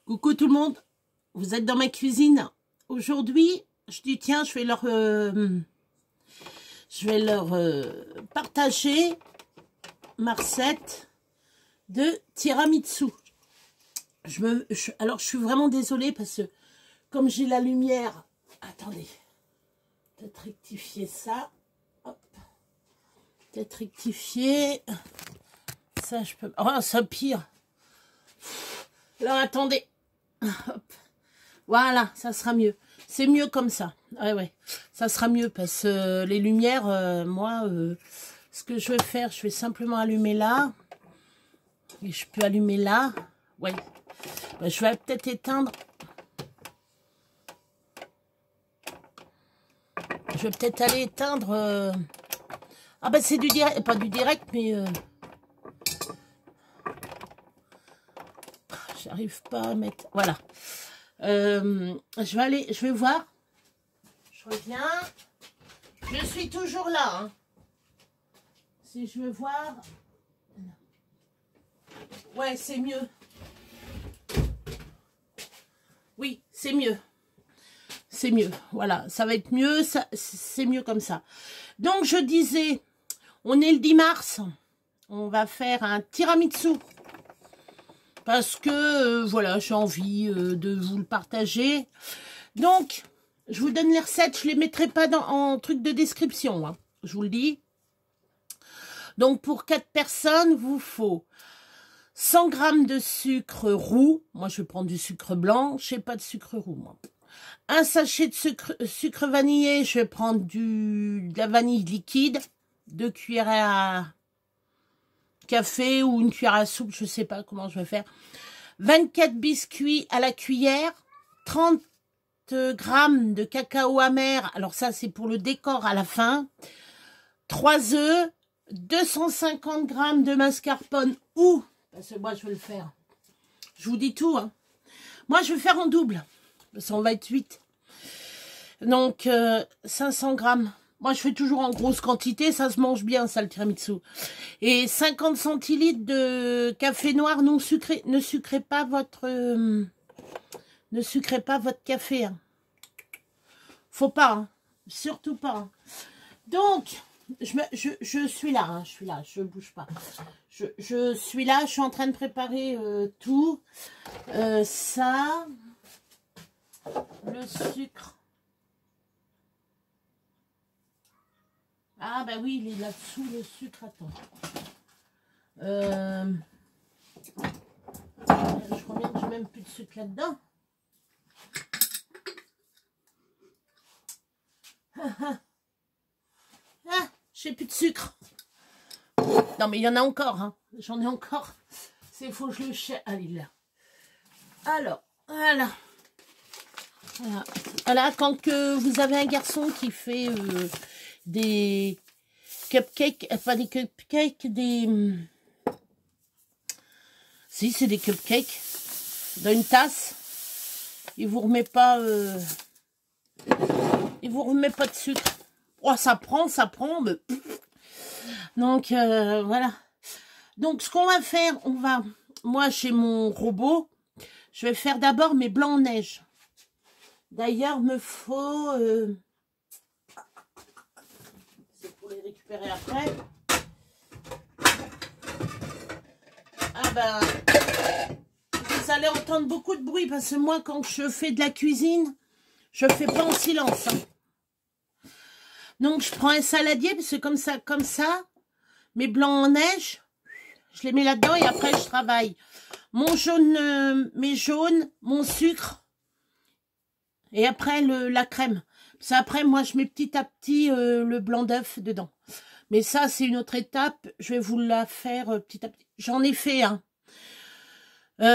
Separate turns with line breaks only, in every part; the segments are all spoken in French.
Coucou tout le monde, vous êtes dans ma cuisine. Aujourd'hui, je dis tiens, je vais leur partager ma recette de tiramisu. Alors, je suis vraiment désolée parce que comme j'ai la lumière, attendez, peut-être rectifier ça. Hop. Peut-être rectifier. Ça, je peux. Oh, ça pire. Alors, attendez. Hop. Voilà, ça sera mieux. C'est mieux comme ça. Ouais. Ça sera mieux parce que les lumières, moi, ce que je vais faire, je vais simplement allumer là. Et je peux allumer là. Ouais. Ben, je vais peut-être éteindre. Je vais peut-être aller éteindre. Ah ben c'est du direct, pas du direct, mais j'arrive pas à mettre. Voilà. Je vais voir. Je reviens. Je suis toujours là. Hein. Si je veux voir. Ouais, c'est mieux. Oui, c'est mieux. C'est mieux. Voilà, ça va être mieux. C'est mieux comme ça. Donc, je disais, on est le 10 mars. On va faire un tiramisu. Parce que, voilà, j'ai envie de vous le partager. Donc, je vous donne les recettes. Je ne les mettrai pas en truc de description. Hein, je vous le dis. Donc, pour 4 personnes, vous faut 100 g de sucre roux. Moi, je vais prendre du sucre blanc. Je n'ai pas de sucre roux, moi. Un sachet de sucre vanillé. Je vais prendre de la vanille liquide. 2 cuillères à café ou une cuillère à soupe. Je ne sais pas comment je vais faire. 24 biscuits à la cuillère. 30 g de cacao amer. Alors ça, c'est pour le décor à la fin. 3 œufs. 250 g de mascarpone ou... Parce que moi, je vais le faire. Je vous dis tout. Hein. Moi, je vais faire en double. Parce qu'on va être 8. Donc, 500 grammes. Moi, je fais toujours en grosse quantité. Ça se mange bien, ça, le tiramisu. Et 50 centilitres de café noir non sucré. Ne sucrez pas votre... ne sucrez pas votre café. Hein. Faut pas. Hein. Surtout pas. Hein. Donc... Je suis là, hein, je suis là, je bouge pas. Je suis là, je suis en train de préparer tout. Ça, le sucre. Ah bah oui, il est là-dessous, le sucre, attends. Je crois bien que j'ai même plus de sucre là-dedans. J'ai plus de sucre. Non, mais il y en a encore. Hein. J'en ai encore. C'est faux, je le cherche. Allez, là. Alors, voilà. Voilà, quand que vous avez un garçon qui fait des cupcakes, pas des cupcakes, des... Si, c'est des cupcakes. Dans une tasse. Il vous remet pas... Il vous remet pas de sucre. Oh, ça prend, mais... Donc, voilà. Donc, ce qu'on va faire, moi, chez mon robot, je vais faire d'abord mes blancs en neige. D'ailleurs, me faut... c'est pour les récupérer après. Ah ben... Vous allez entendre beaucoup de bruit, parce que moi, quand je fais de la cuisine, je fais pas en silence, hein. Donc, je prends un saladier, parce que comme ça, mes blancs en neige, je les mets là-dedans et après, je travaille. Mon jaune, mes jaunes, mon sucre et après, la crème. Ça, après, moi, je mets petit à petit le blanc d'œuf dedans. Mais ça, c'est une autre étape. Je vais vous la faire petit à petit. J'en ai fait un.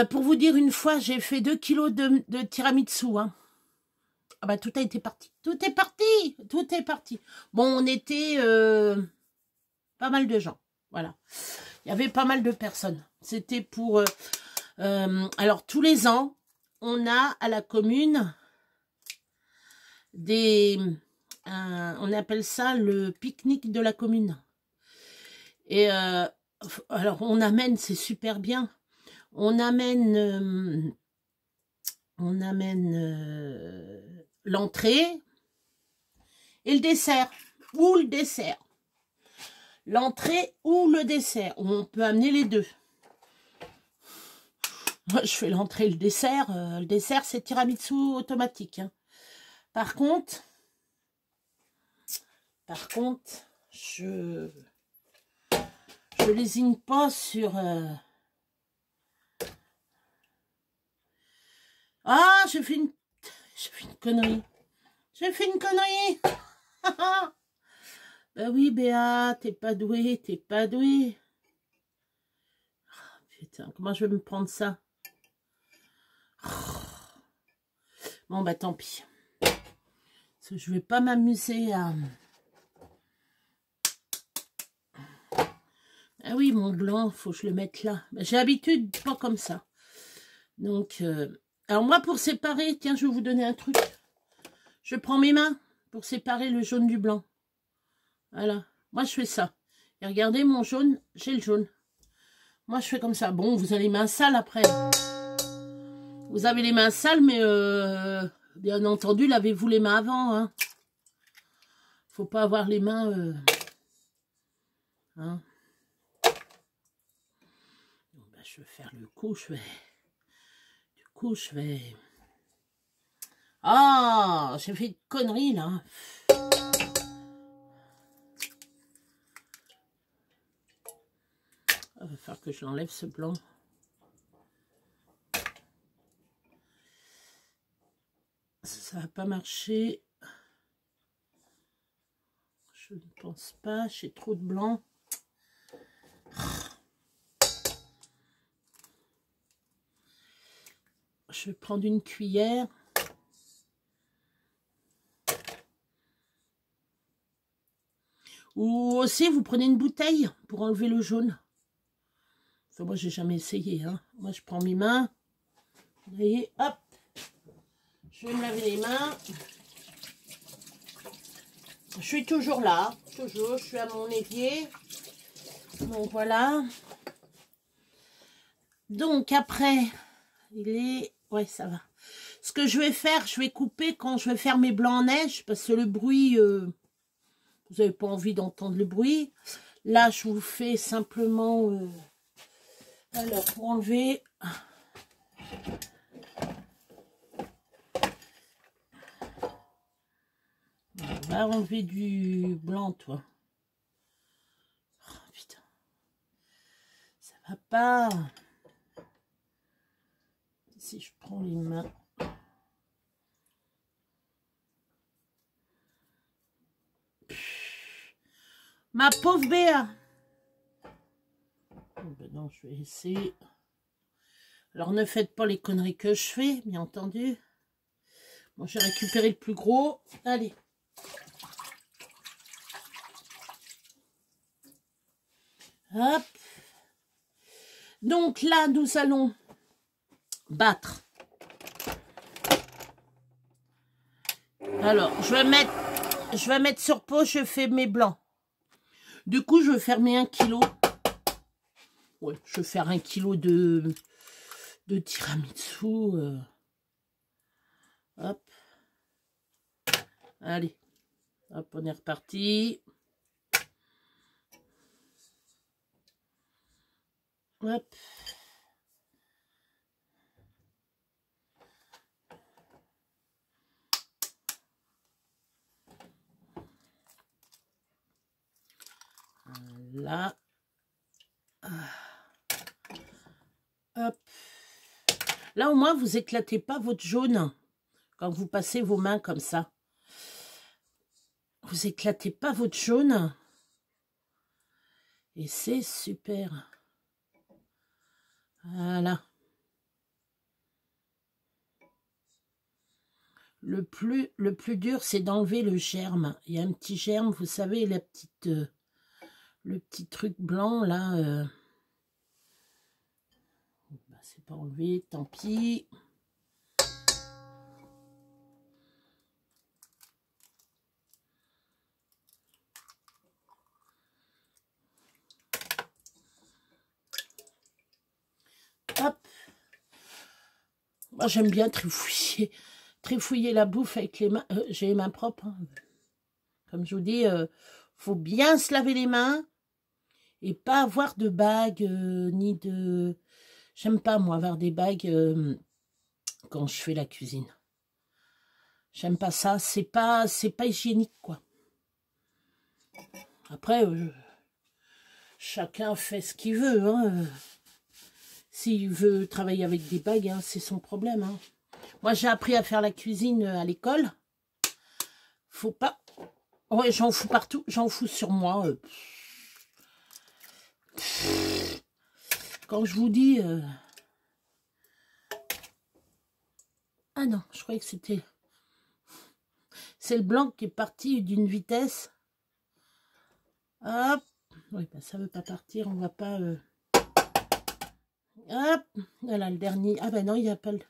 Pour vous dire, une fois, j'ai fait 2 kilos de tiramisu, hein. Ah bah, tout a été parti. Tout est parti. Tout est parti. Bon, on était pas mal de gens. Voilà. Il y avait pas mal de personnes. C'était pour... alors, tous les ans, on a à la commune des... on appelle ça le pique-nique de la commune. Et alors, on amène, c'est super bien. On amène On amène l'entrée et le dessert. Ou le dessert. L'entrée ou le dessert. On peut amener les deux. Moi, je fais l'entrée et le dessert. Le dessert, c'est tiramisu automatique. Hein. Par contre, je lésigne pas sur... Ah, j'ai fait une connerie. J'ai fait une connerie. Bah oui, Béa, t'es pas douée, t'es pas douée. Oh, putain, comment je vais me prendre ça? Bon, bah tant pis. Parce que je vais pas m'amuser à... Ah oui, mon blanc, faut que je le mette là. Bah, j'ai l'habitude, pas comme ça. Donc, alors moi, pour séparer, tiens, je vais vous donner un truc. Je prends mes mains pour séparer le jaune du blanc. Voilà. Moi, je fais ça. Et regardez, mon jaune, j'ai le jaune. Moi, je fais comme ça. Bon, vous avez les mains sales après. Vous avez les mains sales, mais bien entendu, lavez-vous les mains avant. Hein. Faut pas avoir les mains... hein. Bon, ben, je vais faire le coup. Du coup, je vais... Ah, j'ai fait une connerie, là. Il va falloir que je l'enlève, ce blanc. Ça va pas marcher. Je ne pense pas. J'ai trop de blanc. Je vais prendre une cuillère. Ou aussi, vous prenez une bouteille pour enlever le jaune. Enfin, moi, j'ai jamais essayé. Hein. Moi, je prends mes mains. Vous voyez, hop. Je vais me laver les mains. Je suis toujours là. Toujours, je suis à mon évier. Donc, voilà. Donc, après, il est... Ouais, ça va. Ce que je vais faire, je vais couper quand je vais faire mes blancs en neige. Parce que le bruit... vous n'avez pas envie d'entendre le bruit. Là, je vous fais simplement... alors, pour enlever... On va enlever du blanc, toi. Oh, putain. Ça va pas. Si je prends les mains... Ma pauvre Béa. Ben non, je vais essayer. Alors, ne faites pas les conneries que je fais, bien entendu. Bon, j'ai récupéré le plus gros. Allez. Hop. Donc là, nous allons battre. Alors, je vais mettre sur pause, je fais mes blancs. Du coup, je vais faire mes 1 kg. Ouais, je vais faire 1 kg de tiramisu. Hop. Allez. Hop, on est reparti. Hop. Là. Hop. Là, au moins, vous éclatez pas votre jaune quand vous passez vos mains comme ça. Vous éclatez pas votre jaune. Et c'est super. Voilà. Le plus dur, c'est d'enlever le germe. Il y a un petit germe, vous savez, la petite, le petit truc blanc, là. Bah, c'est pas enlevé, tant pis. Hop. Moi, j'aime bien trifouiller la bouffe avec les mains. J'ai les mains propres. Hein. Comme je vous dis, faut bien se laver les mains et pas avoir de bagues ni de... J'aime pas, moi, avoir des bagues quand je fais la cuisine. J'aime pas ça. C'est pas hygiénique, quoi. Après, chacun fait ce qu'il veut. Hein. S'il veut travailler avec des bagues, hein, c'est son problème. Hein. Moi, j'ai appris à faire la cuisine à l'école. Faut pas... Ouais, j'en fous partout. J'en fous sur moi. Quand je vous dis... Ah non, je croyais que c'était... C'est le blanc qui est parti d'une vitesse. Hop. Oui, ben ça veut pas partir. On va pas... Hop. Voilà, le dernier. Ah ben non, il n'y a pas le...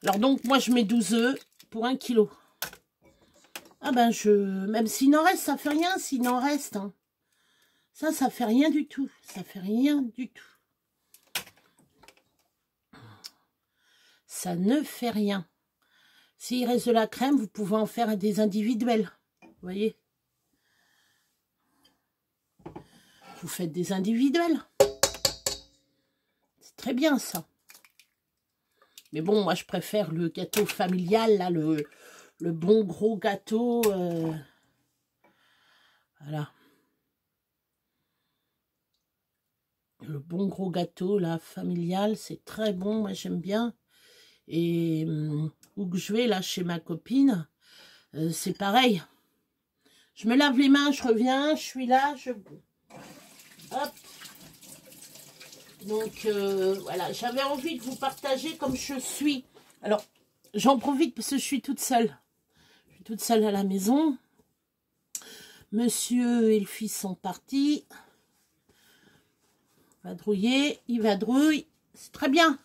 Alors donc, moi, je mets 12 œufs pour 1 kg. Ah ben, même s'il en reste, ça fait rien s'il en reste. Hein. Ça fait rien du tout. Ça fait rien du tout. Ça ne fait rien. S'il reste de la crème, vous pouvez en faire des individuels. Vous voyez? Vous faites des individuels. C'est très bien, ça. Mais bon, moi, je préfère le gâteau familial, là, le bon gros gâteau. Voilà. Le bon gros gâteau, là, familial, c'est très bon. Moi, j'aime bien. Et où que je vais, là, chez ma copine, c'est pareil. Je me lave les mains, je reviens, je suis là, hop. Donc, voilà, j'avais envie de vous partager comme je suis. Alors, j'en profite parce que je suis toute seule. Je suis toute seule à la maison. Monsieur et le fils sont partis. Vadrouiller, il vadrouille. C'est très bien.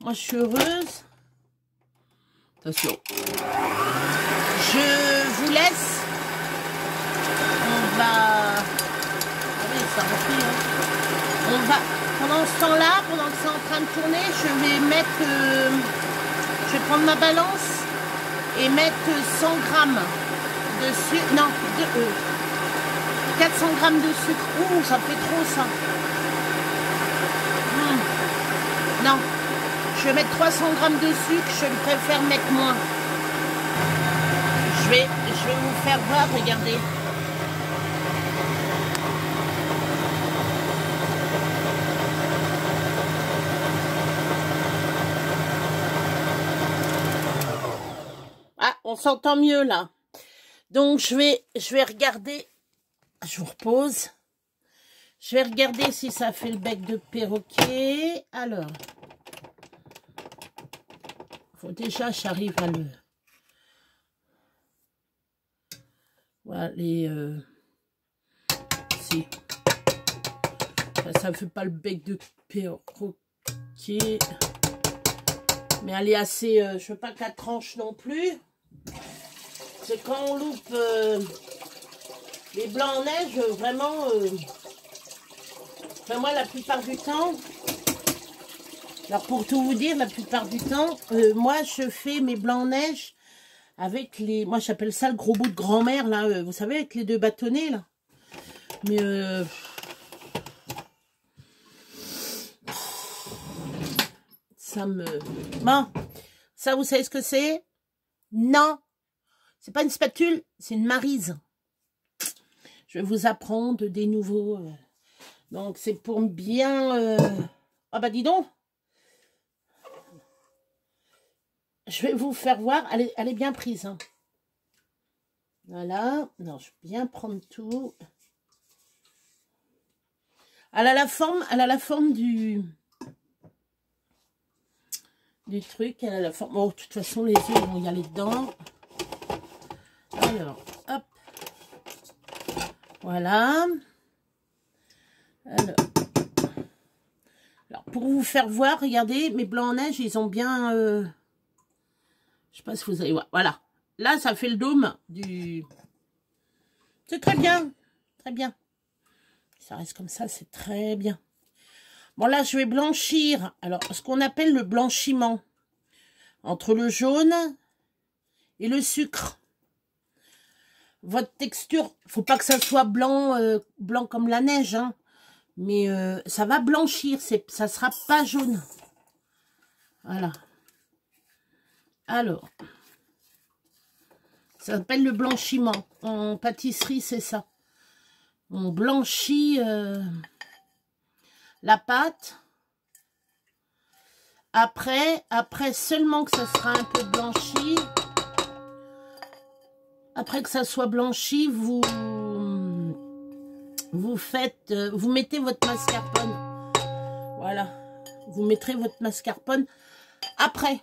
Moi, je suis heureuse. Attention. Je vous laisse. On va... Allez, ça remplit, hein. On va... Pendant ce temps-là, pendant que c'est en train de tourner, je vais mettre... je vais prendre ma balance et mettre 100 grammes de sucre. Non, 400 grammes de sucre. Ouh, ça fait trop, ça. Non. Je vais mettre 300 grammes de sucre, je préfère mettre moins. Je vais vous faire voir, regardez. Ah, on s'entend mieux là. Donc je vais regarder, je vous repose. Je vais regarder si ça fait le bec de perroquet. Alors. Faut déjà, j'arrive à le... Voilà, les... Si. Ça ne fait pas le bec de perroquet. Mais elle est assez... je veux pas qu'elle tranche non plus. C'est quand on loupe les blancs en neige, vraiment... enfin, moi, la plupart du temps... Alors, pour tout vous dire, la plupart du temps, moi, je fais mes blancs en neige avec les... Moi, j'appelle ça le gros bout de grand-mère, là. Vous savez, avec les 2 bâtonnets, là. Mais... ça me... Bon. Ça, vous savez ce que c'est? Non. C'est pas une spatule, c'est une maryse. Je vais vous apprendre des nouveaux... Donc, c'est pour bien... Ah, bah, dis donc. Je vais vous faire voir. Elle est bien prise. Hein. Voilà. Non, je vais bien prendre tout. Elle a la forme du truc. Elle a la forme. Bon, de toute façon, les œufs vont y aller dedans. Alors, hop. Voilà. Alors, pour vous faire voir, regardez, mes blancs en neige, ils ont bien... je sais pas si vous allez voir. Voilà. Là, ça fait le dôme du... C'est très bien. Très bien. Ça reste comme ça, c'est très bien. Bon, là, je vais blanchir. Alors, ce qu'on appelle le blanchiment. entre le jaune et le sucre. Votre texture, faut pas que ça soit blanc, blanc comme la neige, hein, mais ça va blanchir, ça sera pas jaune. Voilà. Alors, ça s'appelle le blanchiment. En pâtisserie, c'est ça. On blanchit la pâte. Après seulement que ça sera un peu blanchi. Après que ça soit blanchi, vous mettez votre mascarpone. Voilà. Vous mettrez votre mascarpone après.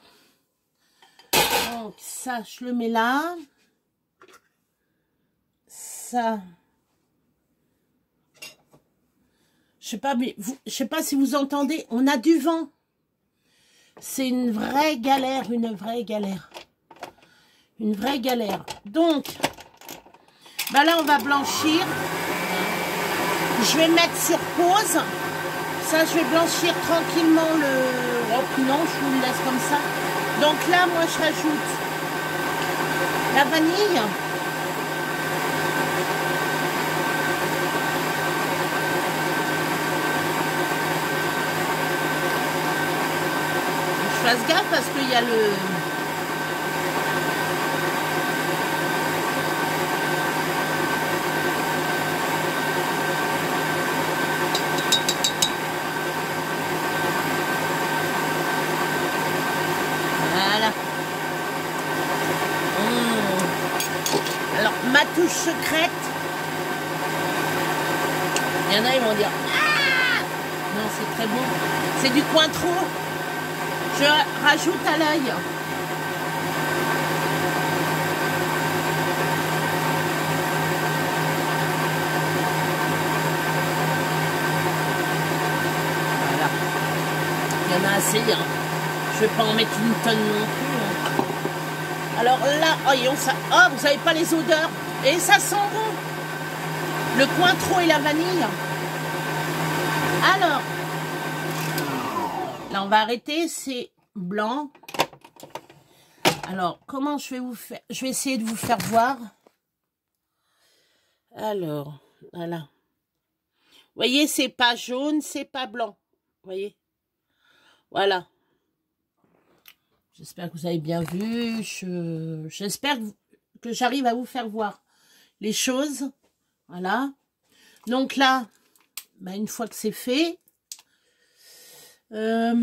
Donc ça, je le mets là. Ça. Je sais pas, mais je sais pas si vous entendez. On a du vent. C'est une vraie galère, une vraie galère. Une vraie galère. Donc, ben là, on va blanchir. Je vais mettre sur pause. Ça, je vais blanchir tranquillement le... Oh, non, je vous le laisse comme ça. Donc là, moi, je rajoute la vanille. Je fasse gaffe parce qu'il y a le... Ma touche secrète. Il y en a, ils vont dire ah non, c'est très bon. C'est du Cointreau. Je rajoute à l'œil. Voilà. Il y en a assez. Hein. Je vais pas en mettre une tonne non plus. Hein. Alors là, voyons ça. Oh, vous n'avez pas les odeurs. Et ça sent bon. Le Cointreau et la vanille. Alors, là, on va arrêter. C'est blanc. Alors, comment je vais vous faire? Je vais essayer de vous faire voir. Alors, voilà. Vous voyez, c'est pas jaune, c'est pas blanc. Vous voyez? Voilà. J'espère que vous avez bien vu. J'espère que j'arrive à vous faire voir les choses. Voilà. Donc là, bah, une fois que c'est fait, hop.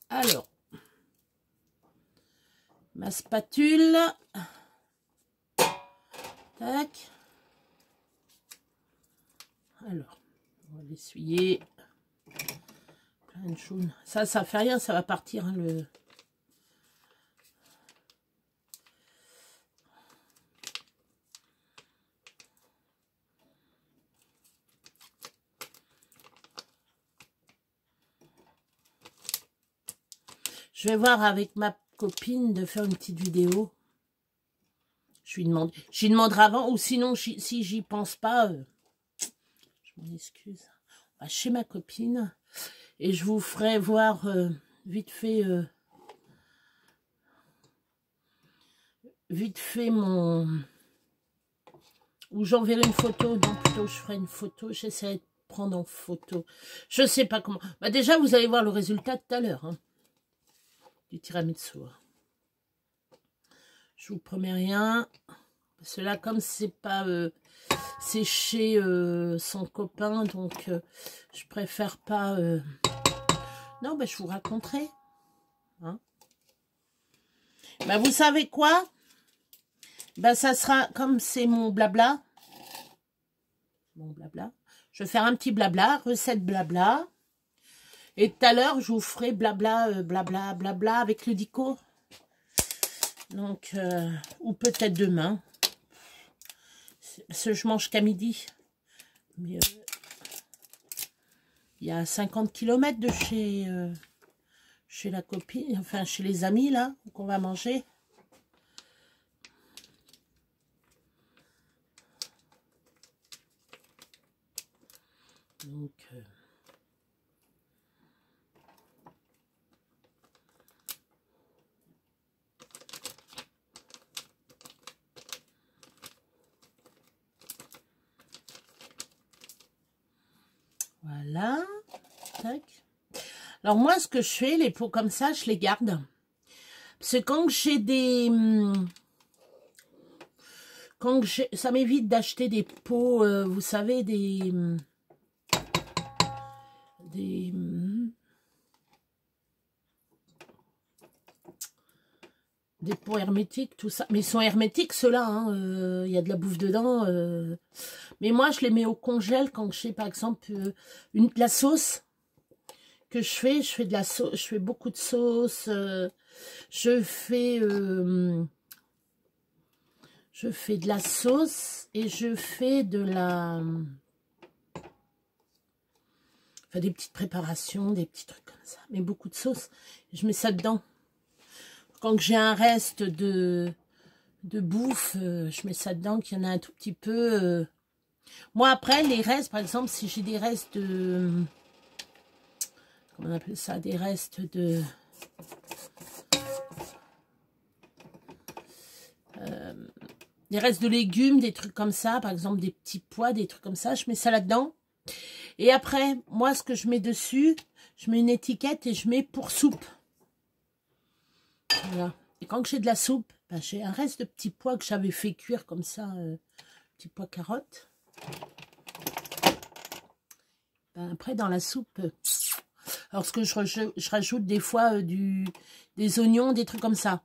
Alors, ma spatule. Tac. Alors, on va l'essuyer. Plein de choses. Ça fait rien, ça va partir. Hein, le... Je vais voir avec ma copine de faire une petite vidéo. Je lui demanderai avant, ou sinon, si j'y pense pas, je m'en excuse. On va chez ma copine et je vous ferai voir vite fait mon... Ou j'enverrai une photo. Non, plutôt, je ferai une photo. J'essaierai de prendre en photo. Je sais pas comment. Bah, déjà, vous allez voir le résultat tout à l'heure. Hein, du tiramisu. Je vous promets rien. Parce que là, comme c'est pas... c'est chez son copain, donc je préfère pas... Non, bah, je vous raconterai. Hein. Bah, vous savez quoi? Bah, ça sera comme c'est mon blabla. Mon blabla. Je vais faire un petit blabla, recette blabla. Et tout à l'heure, je vous ferai blabla, blabla, blabla avec le dico. Donc, ou peut-être demain. Parce que je mange qu'à midi. Mais il y a 50 km de chez la copine, enfin chez les amis là, qu'on va manger. Donc, voilà. Tac. Alors moi, ce que je fais, les pots comme ça, je les garde. Parce que quand j'ai des... ça m'évite d'acheter des pots, vous savez, des pots hermétiques, tout ça. Mais ils sont hermétiques, ceux-là. Il y a de la bouffe dedans. Mais moi, je les mets au congèle quand je fais, par exemple, la sauce que je fais de la sauce. Je fais beaucoup de sauce. Je fais de la sauce et je fais de la... Enfin, des petites préparations, des petits trucs comme ça. Mais beaucoup de sauce. Je mets ça dedans. Quand j'ai un reste de bouffe, je mets ça dedans, qu'il y en a un tout petit peu. Moi, après, les restes, par exemple, si j'ai des restes de... Comment on appelle ça? Des restes de... des restes de légumes, des trucs comme ça, par exemple des petits pois, des trucs comme ça, je mets ça là-dedans. Et après, moi, ce que je mets dessus, je mets une étiquette et je mets pour soupe. Voilà. Et quand j'ai de la soupe, ben, j'ai un reste de petits pois que j'avais fait cuire comme ça, petits pois carottes. Ben, après, dans la soupe, alors ce que je rajoute des fois des oignons, des trucs comme ça.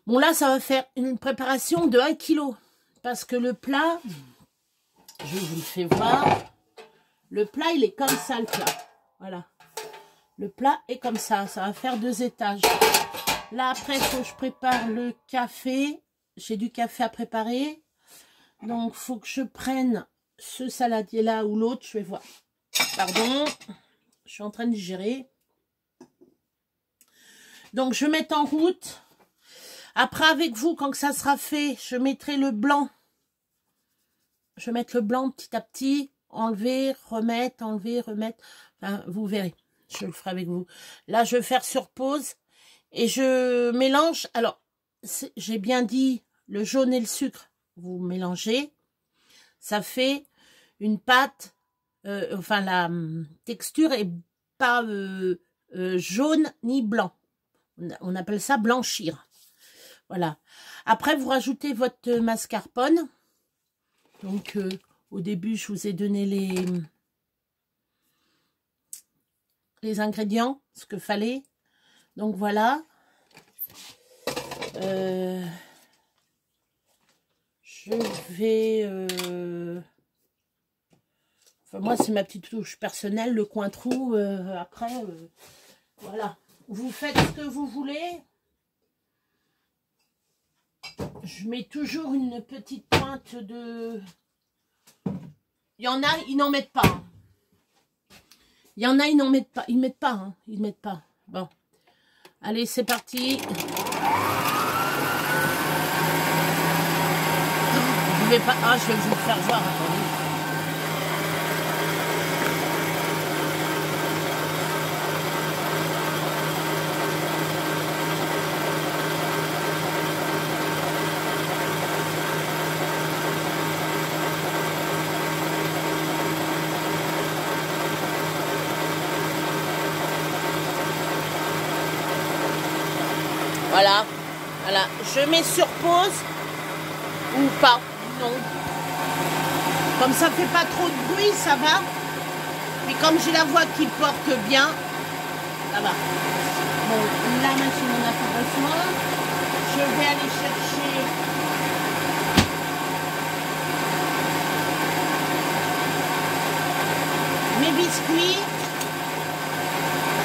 Bon, là, ça va faire une préparation de 1 kg. Parce que le plat, je vous le fais voir. Le plat, il est comme ça, le plat. Voilà. Le plat est comme ça. Ça va faire 2 étages. Là, après, il faut que je prépare le café. J'ai du café à préparer. Donc, il faut que je prenne ce saladier-là ou l'autre. Je vais voir. Pardon. Je suis en train de digérer. Donc, je vais mettre en route. Après, avec vous, quand ça sera fait, je mettrai le blanc. Je vais mettre le blanc petit à petit. Enlever, remettre, enlever, remettre. Enfin, vous verrez. Je le ferai avec vous. Là, je vais faire sur pause. Et je mélange. Alors, j'ai bien dit le jaune et le sucre. Vous mélangez. Ça fait une pâte. Enfin, la texture est pas jaune ni blanc. On appelle ça blanchir. Voilà. Après, vous rajoutez votre mascarpone. Donc, au début, je vous ai donné les ingrédients, ce que fallait. Donc, voilà. Je vais... Enfin, moi, c'est ma petite touche personnelle, le coin trou. Après, voilà. Vous faites ce que vous voulez. Je mets toujours une petite pointe de... Il y en a, ils n'en mettent pas. Il y en a, ils n'en mettent pas. Ils ne mettent pas. Hein. Ils ne mettent pas. Bon. Allez, c'est parti. Je vais pas... Ah, je vais vous le faire voir. Attendez. Voilà, voilà, je mets sur pause ou pas, non. Comme ça fait pas trop de bruit, ça va. Et comme j'ai la voix qui porte bien, ça va. Bon, la machine on n'a pas besoin. Je vais aller chercher mes biscuits.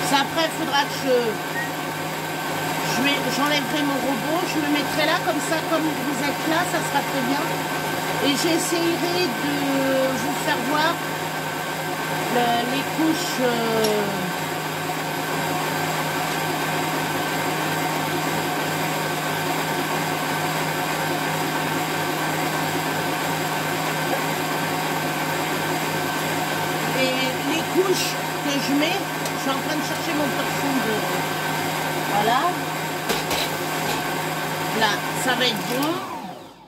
Ça, après, il faudra que j'enlèverai mon robot, je me mettrai là, comme ça, comme vous êtes là, ça sera très bien. Et j'essayerai de vous faire voir les couches... couche que je mets. Je suis en train de chercher mon torchon de... Voilà. Là, ça va être bon.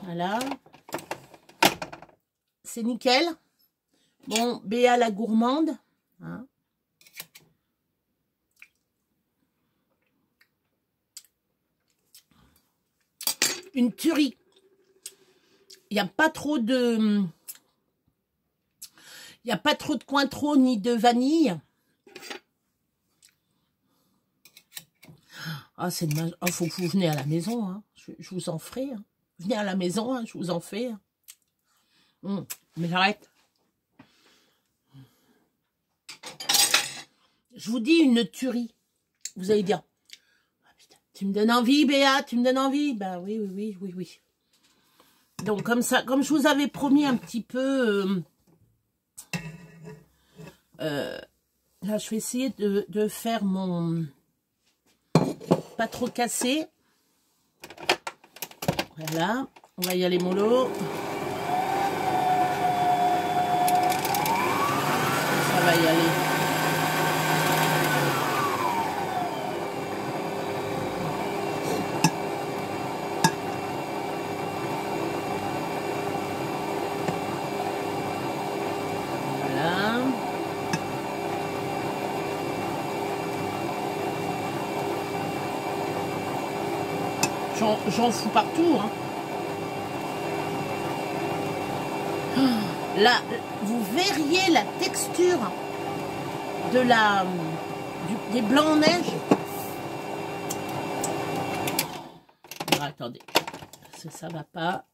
Voilà. C'est nickel. Bon, Béa la gourmande. Hein. Une tuerie. Il n'y a pas trop de... Il n'y a pas trop de cointreau ni de vanille. Ah, c'est dommage. Ah, faut que vous venez à la maison. Hein. Je vous en ferai. Hein. Venez à la maison, hein, je vous en fais. Hein. Mais j'arrête. Je vous dis une tuerie. Vous allez dire, ah, putain, tu me donnes envie, Béa, tu me donnes envie. Ben oui, oui, oui, oui, oui. Donc comme ça, comme je vous avais promis un petit peu, là je vais essayer de faire mon pas trop cassé. Voilà, on va y aller mollo. Ça va y aller. J'en fous partout. Hein. Là, vous verriez la texture de des blancs en neige. Alors, attendez, ça va pas.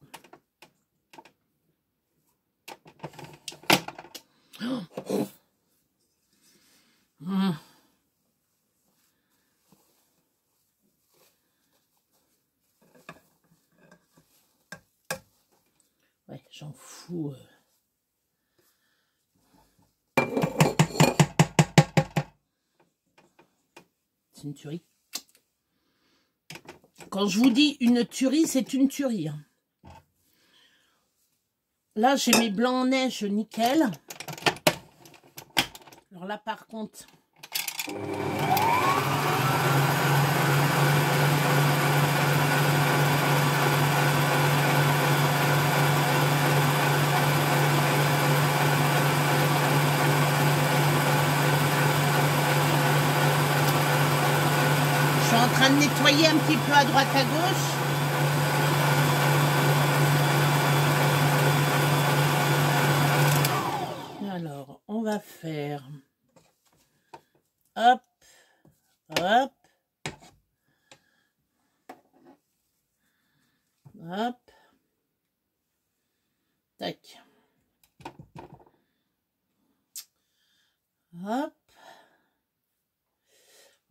Ouais, j'en fous. C'est une tuerie. Quand je vous dis une tuerie, c'est une tuerie. Hein. Là, j'ai mes blancs en neige nickel. Alors là, par contre... Je suis en train de nettoyer un petit peu à droite à gauche. Alors, on va faire... Hop, hop, hop, tac, hop,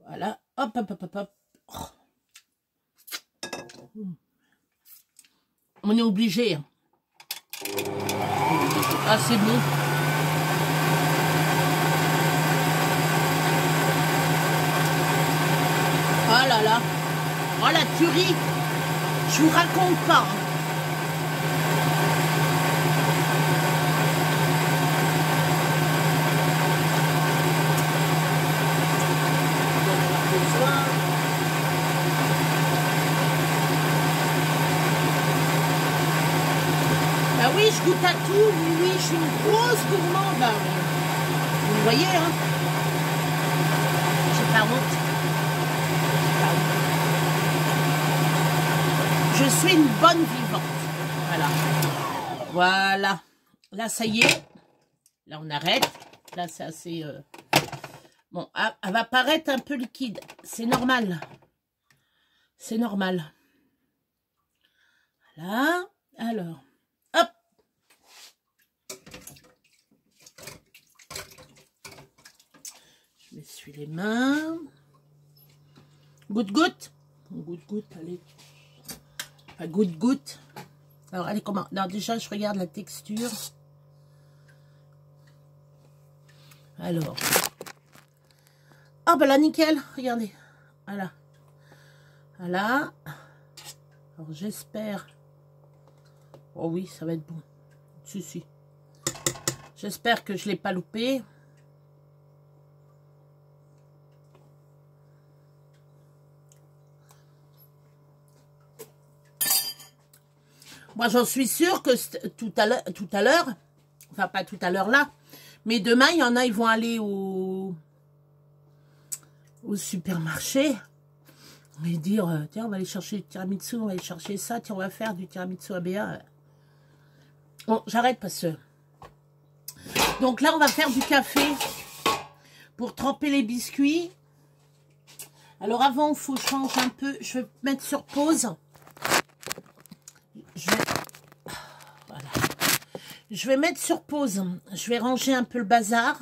voilà, hop, hop, hop, hop, hop. Oh. On est obligé. Hein. Ah, c'est bon. Oh là là, oh la tuerie, je vous raconte pas. Hein. Bah oui, je goûte à tout, oui, je suis une grosse gourmande. Bah, vous le voyez, hein. J'ai pas honte. Je suis une bonne vivante. Voilà. Voilà. Là, ça y est. Là, on arrête. Là, c'est assez... Bon, elle va paraître un peu liquide. C'est normal. C'est normal. Voilà. Alors, hop. Je m'essuie les mains. Goutte-goutte. Goutte-goutte, allez. Enfin, goutte-goutte. Alors, allez, comment? Non, déjà, je regarde la texture. Alors. Ah, ben là, nickel. Regardez. Voilà. Voilà. Alors, j'espère. Oh oui, ça va être bon. Si, si. J'espère que je ne l'ai pas loupé. Moi, j'en suis sûre que tout à l'heure, enfin pas tout à l'heure là, mais demain, il y en a, ils vont aller au supermarché et dire, tiens, on va aller chercher du tiramisu, on va aller chercher ça, tiens, on va faire du tiramisu ABA. Bon, j'arrête parce que... Donc là, on va faire du café pour tremper les biscuits. Alors avant, il faut changer un peu. Je vais mettre sur pause. Voilà. Je vais mettre sur pause. Je vais ranger un peu le bazar.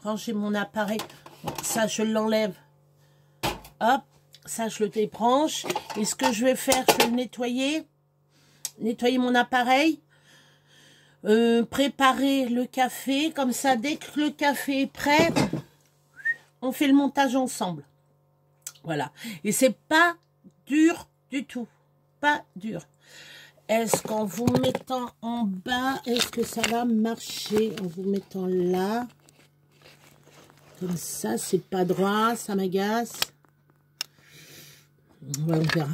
Ranger mon appareil. Bon, ça, je l'enlève. Hop. Ça, je le débranche. Et ce que je vais faire, je vais le nettoyer. Nettoyer mon appareil. Préparer le café. Comme ça, dès que le café est prêt, on fait le montage ensemble. Voilà. Et c'est pas dur du tout. Pas dur. Est-ce qu'en vous mettant en bas, est-ce que ça va marcher? En vous mettant là. Comme ça, c'est pas droit. Ça m'agace. Ouais, on verra.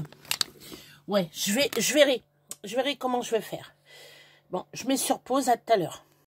Ouais, je verrai. Je verrai comment je vais faire. Bon, je mets sur pause, à tout à l'heure.